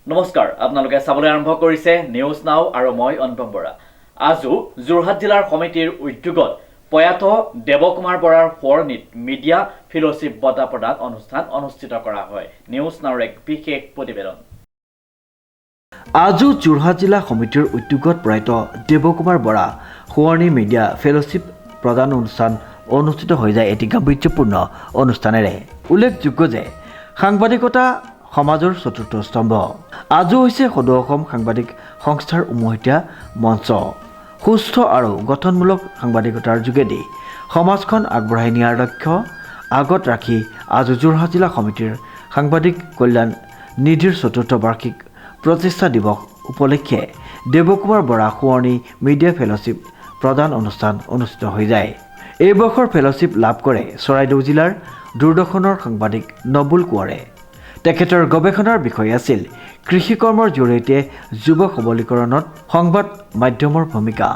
নমস্কাৰ আপোনালোকে চাবলৈ আৰম্ভ কৰিছে নিউজ নাও আৰু মই অনুপম বৰা। আজি যোৰহাট জিলাৰ সমিতিৰ উদ্যোগত প্ৰয়াত দেৱকুমাৰ বৰাৰ সোঁৱৰণিত মিডিয়া ফেলোশ্বিপ বঁটা প্ৰদান অনুষ্ঠান অনুষ্ঠিত কৰা হয়। নিউজ নাওৰ এক বিশেষ প্ৰতিবেদন। আজি যোৰহাট জিলা সমিতিৰ উদ্যোগত প্ৰয়াত দেৱকুমাৰ বৰা সোঁৱৰণি মিডিয়া ফেলোশ্বিপ প্ৰদান অনুষ্ঠান অনুষ্ঠিত হৈ যায় এটি গাম্ভীৰ্যপূৰ্ণ অনুষ্ঠানেৰে। উল্লেখযোগ্য যে সাংবাদিকতা সমাজৰ চতুৰ্থ স্তম্ভ। আজি হৈছে সদৌ অসম সাংবাদিক সংস্থাৰ উমৈহতীয়া মঞ্চ। সুস্থ আৰু গঠনমূলক সাংবাদিকতাৰ যোগেদি সমাজখন আগবঢ়াই নিয়াৰ লক্ষ্য আগত ৰাখি আজি যোৰহাট জিলা সমিতিৰ সাংবাদিক কল্যাণ নিধিৰ চতুৰ্থ বাৰ্ষিক প্ৰতিষ্ঠা দিৱস উপলক্ষে দেৱকুমাৰ বৰা সোঁৱৰণি মিডিয়া ফেলোশ্বিপ প্ৰদান অনুষ্ঠান অনুষ্ঠিত হৈ যায়। এই বৰ্ষৰ ফেলোশ্বিপ লাভ কৰে চৰাইদেউ জিলাৰ দূৰদৰ্শনৰ সাংবাদিক নবুল কোঁৱৰে। তেখেতৰ গৱেষণাৰ বিষয় আছিল কৃষি কৰ্মৰ জৰিয়তে যুৱ সবলীকৰণত সংবাদ মাধ্যমৰ ভূমিকা।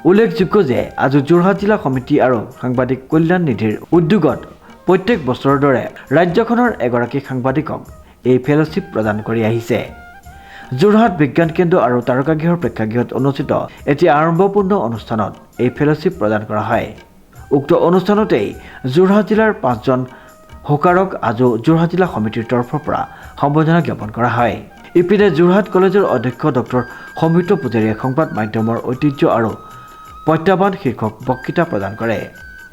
উল্লেখযোগ্য যে আজি যোৰহাট জিলা সমিতি আৰু সাংবাদিক কল্যাণ নিধিৰ উদ্যোগত প্ৰত্যেক বছৰৰ দৰে ৰাজ্যখনৰ এগৰাকী সাংবাদিকক এই ফেলোশ্বিপ প্ৰদান কৰি আহিছে। যোৰহাট বিজ্ঞান কেন্দ্ৰ আৰু তাৰকাগৃহৰ প্ৰেক্ষাগৃহত অনুষ্ঠিত এটি আৰম্ভপূৰ্ণ অনুষ্ঠানত এই ফেলোশ্বিপ প্ৰদান কৰা হয়। উক্ত অনুষ্ঠানতেই যোৰহাট জিলাৰ 5জন হোকাৰক আজি যোৰহাট জিলা সমিতিৰ তৰফৰ পৰা সম্বৰ্ধনা জ্ঞাপন কৰা হয়। ইপিনে যোৰহাট কলেজৰ অধ্যক্ষ ডক্টৰ সমৃত পূজাৰীয়ে সংবাদ মাধ্যমৰ ঐতিহ্য আৰু প্ৰত্যাহ্বান শীৰ্ষক বক্তৃতা প্ৰদান কৰে।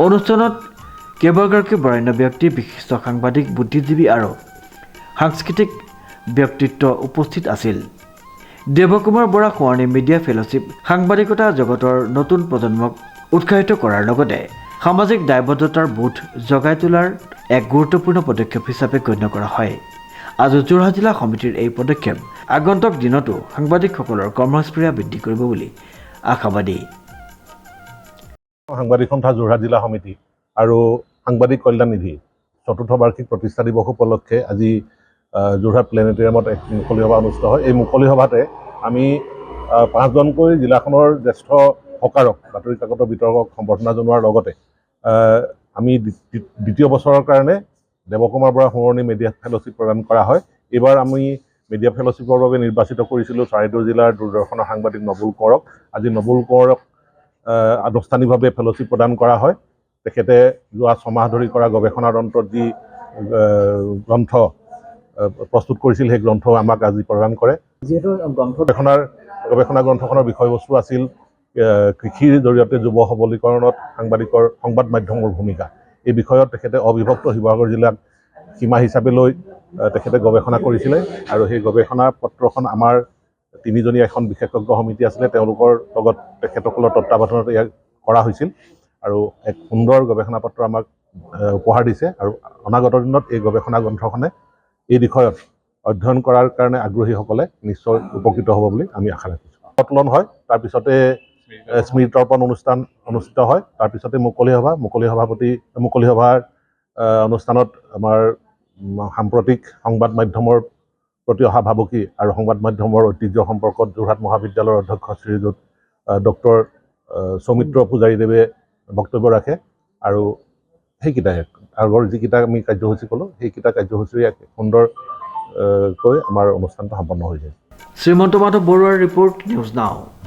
অনুষ্ঠানত কেইবাগৰাকী বৰেণ্য ব্যক্তি, বিশিষ্ট সাংবাদিক, বুদ্ধিজীৱী আৰু সাংস্কৃতিক ব্যক্তিত্ব উপস্থিত আছিল। দেৱকুমাৰ বৰা সোঁৱৰণি মিডিয়া ফেলোশ্বিপ সাংবাদিকতা জগতৰ নতুন প্ৰজন্মক উৎসাহিত কৰাৰ লগতে সামাজিক দায়বদ্ধতাৰ বোধ জগাই তোলাৰ এক গুৰুত্বপূৰ্ণ পদক্ষেপ হিচাপে গণ্য কৰা হয়। আজি যোৰহাট জিলা সমিতিৰ এই পদক্ষেপ আগন্তুক দিনতো সাংবাদিকসকলৰ কৰ্মস্পৃহা বৃদ্ধি কৰিব বুলি আশাবাদী। সাংবাদিক সন্থা যোৰহাট জিলা সমিতি আৰু সাংবাদিক কল্যাণ নিধি চতুৰ্থ বাৰ্ষিক প্ৰতিষ্ঠা দিৱস উপলক্ষে আজি যোৰহাট প্লেনেটেৰিয়ামত এক মুকলি সভা অনুষ্ঠিত হয়। এই মুকলি সভাতে আমি 5জনকৈ জিলাখনৰ জ্যেষ্ঠ হকাৰক, বাতৰি কাকতৰ বিতৰকক সম্বৰ্ধনা জনোৱাৰ লগতে আমি দ্বিতীয় বছৰৰ কাৰণে দেৱকুমাৰ বৰা সোঁৱৰণি মিডিয়া ফেলোশ্বিপ প্ৰদান কৰা হয়। এইবাৰ আমি মিডিয়া ফেলোশ্বিপৰ বাবে নিৰ্বাচিত কৰিছিলোঁ চৰাইদেউ জিলাৰ দূৰদৰ্শনৰ সাংবাদিক নবুল কোঁৱৰক। আজি নবুল কোঁৱৰক আনুষ্ঠানিকভাৱে ফেলোশ্বিপ প্ৰদান কৰা হয়। তেখেতে যোৱা 6 মাহ ধৰি কৰা গৱেষণাৰ অন্তত যি গ্ৰন্থ প্ৰস্তুত কৰিছিল সেই গ্ৰন্থ আমাক আজি প্ৰদান কৰে। যিহেতু গৱেষণা গ্ৰন্থখনৰ বিষয়বস্তু আছিল কৃষিৰ জৰিয়তে যুৱ সবলীকৰণত সংবাদ মাধ্যমৰ ভূমিকা। এই বিষয়ত তেখেতে অবিভক্ত শিৱসাগৰ জিলাক সীমা হিচাপে লৈ তেখেতে গৱেষণা কৰিছিলে আৰু সেই গৱেষণা পত্ৰখন আমাৰ 3জনীয়া এখন বিশেষজ্ঞ সমিতি আছিলে, তেওঁলোকৰ লগত তেখেতসকলৰ তত্ত্বাৱধানত ইয়াক কৰা হৈছিল আৰু এক সুন্দৰ গৱেষণা পত্ৰ আমাক উপহাৰ দিছে। আৰু অনাগত দিনত এই গৱেষণা গ্ৰন্থখনে এই বিষয়ত অধ্যয়ন কৰাৰ কাৰণে আগ্ৰহীসকলে নিশ্চয় উপকৃত হ'ব বুলি আমি আশা ৰাখিছোঁ। সন্মিলন হয়, তাৰপিছতে স্মৃতি তৰ্পণ অনুষ্ঠান অনুষ্ঠিত হয়, তাৰপিছতে মুকলি সভাৰ অনুষ্ঠানত আমাৰ সাম্প্ৰতিক সংবাদ মাধ্যমৰ প্ৰতি অহা ভাবুকি আৰু সংবাদ মাধ্যমৰ ঐতিহ্য সম্পৰ্কত যোৰহাট মহাবিদ্যালয়ৰ অধ্যক্ষ শ্ৰীযুত ডক্টৰ সৌমিত্ৰ পূজাৰীদেৱে বক্তব্য ৰাখে আৰু সেইকেইটাই আগৰ যিকেইটা আমি কাৰ্যসূচী ক'লোঁ সেইকেইটা কাৰ্যসূচীৰে এক সুন্দৰকৈ আমাৰ অনুষ্ঠানটো সম্পন্ন হৈ যায়। শ্ৰীমন্ত মাধৱ বৰুৱাৰ ৰিপৰ্ট, নিউজ নাও।